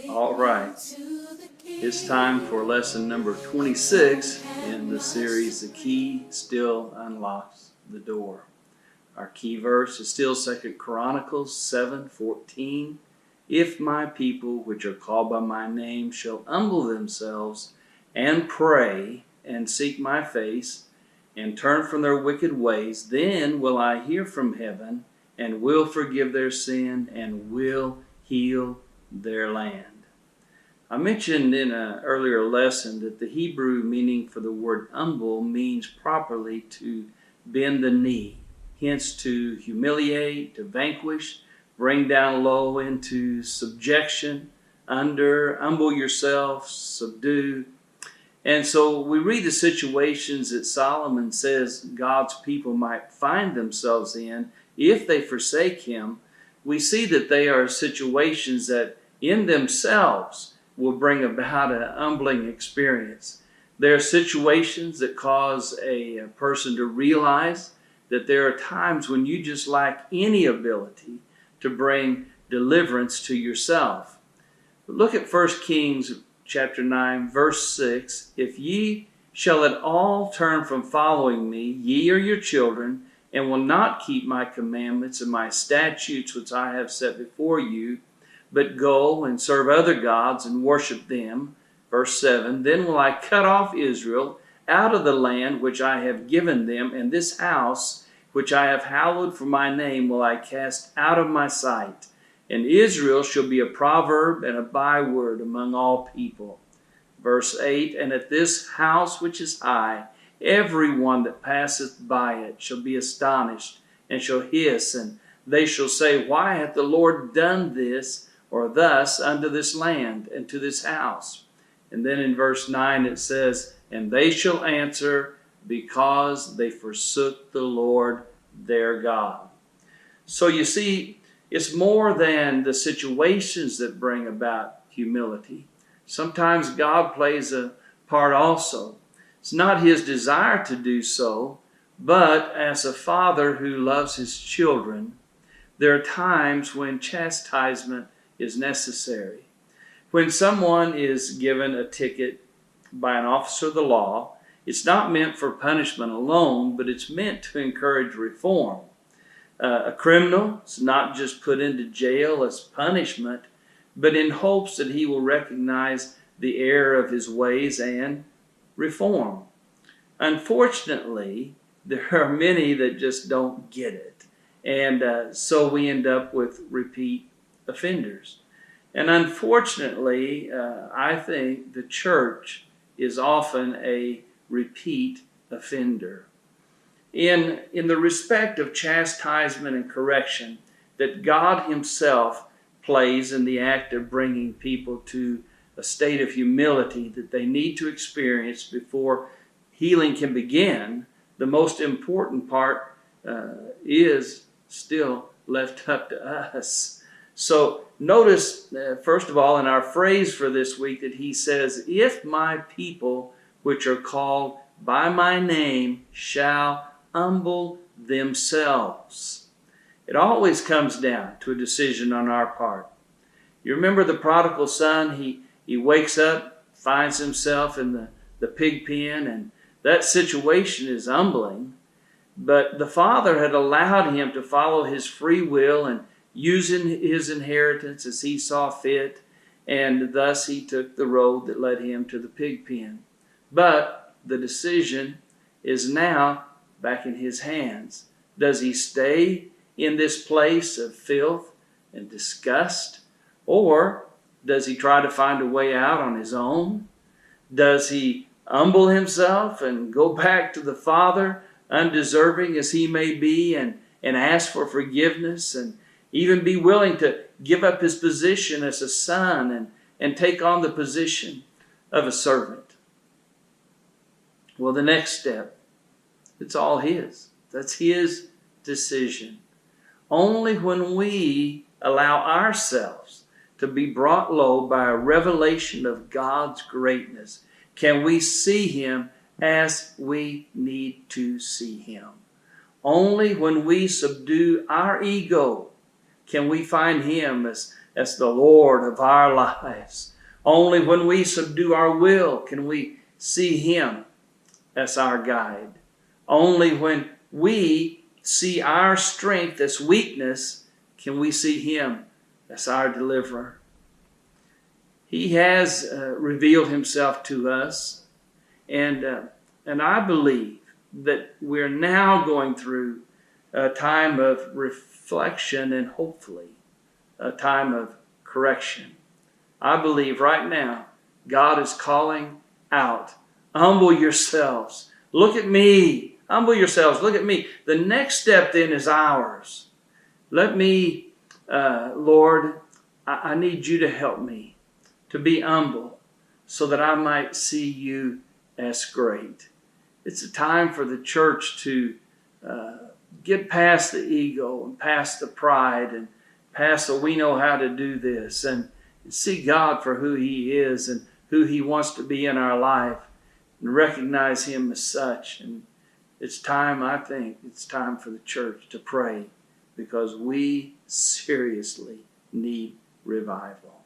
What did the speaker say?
All right, it's time for lesson number 26 in the series, The Key Still Unlocks the Door. Our key verse is still 2 Chronicles 7:14. If my people, which are called by my name, shall humble themselves and pray and seek my face and turn from their wicked ways, then will I hear from heaven and will forgive their sin and will heal their land. I mentioned in an earlier lesson that the Hebrew meaning for the word humble means properly to bend the knee, hence to humiliate, to vanquish, bring down low into subjection, humble yourself, subdue. And so we read the situations that Solomon says God's people might find themselves in if they forsake him. We see that they are situations that in themselves will bring about an humbling experience. There are situations that cause a person to realize that there are times when you just lack any ability to bring deliverance to yourself. But look at 1 Kings chapter 9, verse 6. If ye shall at all turn from following me, ye or your children, and will not keep my commandments and my statutes which I have set before you, but go and serve other gods and worship them. Verse 7, then will I cut off Israel out of the land which I have given them, and this house which I have hallowed for my name will I cast out of my sight. And Israel shall be a proverb and a byword among all people. Verse 8, and at this house which is high, every one that passeth by it shall be astonished, and shall hiss, and they shall say, why hath the Lord done this, or thus unto this land, and to this house? And then in verse 9 it says, and they shall answer, because they forsook the Lord their God. So you see, it's more than the situations that bring about humility. Sometimes God plays a part also. It's not his desire to do so, but as a father who loves his children, there are times when chastisement is necessary. When someone is given a ticket by an officer of the law, it's not meant for punishment alone, but it's meant to encourage reform. A criminal is not just put into jail as punishment, but in hopes that he will recognize the error of his ways and reform. Unfortunately, there are many that just don't get it. And so we end up with repeat offenders. And unfortunately, I think the church is often a repeat offender. In the respect of chastisement and correction that God himself plays in the act of bringing people to a state of humility that they need to experience before healing can begin, the most important part is still left up to us. So notice, first of all, in our phrase for this week that he says, if my people which are called by my name shall humble themselves. It always comes down to a decision on our part. You remember the prodigal son, he wakes up, finds himself in the pig pen, and that situation is humbling. But the father had allowed him to follow his free will and using his inheritance as he saw fit, and thus he took the road that led him to the pig pen. But the decision is now back in his hands. Does he stay in this place of filth and disgust, or does he try to find a way out on his own? Does he humble himself and go back to the Father, undeserving as he may be, and ask for forgiveness, and even be willing to give up his position as a son and take on the position of a servant? Well, the next step, it's all his. That's his decision. Only when we allow ourselves to be brought low by a revelation of God's greatness can we see him as we need to see him. Only when we subdue our ego can we find him as as the Lord of our lives. Only when we subdue our will can we see Him as our guide. Only when we see our strength as weakness can we see Him as our deliverer. He has revealed Himself to us, and I believe that we're now going through a time of reflection and hopefully a time of correction. I believe right now God is calling out, humble yourselves. Look at me. Humble yourselves. Look at me. The next step then is ours. Let me, Lord, I need you to help me to be humble so that I might see you as great. It's a time for the church to get past the ego and past the pride and past the we know how to do this and see God for who He is and who He wants to be in our life and recognize Him as such. And it's time, I think, it's time for the church to pray because we seriously need revival.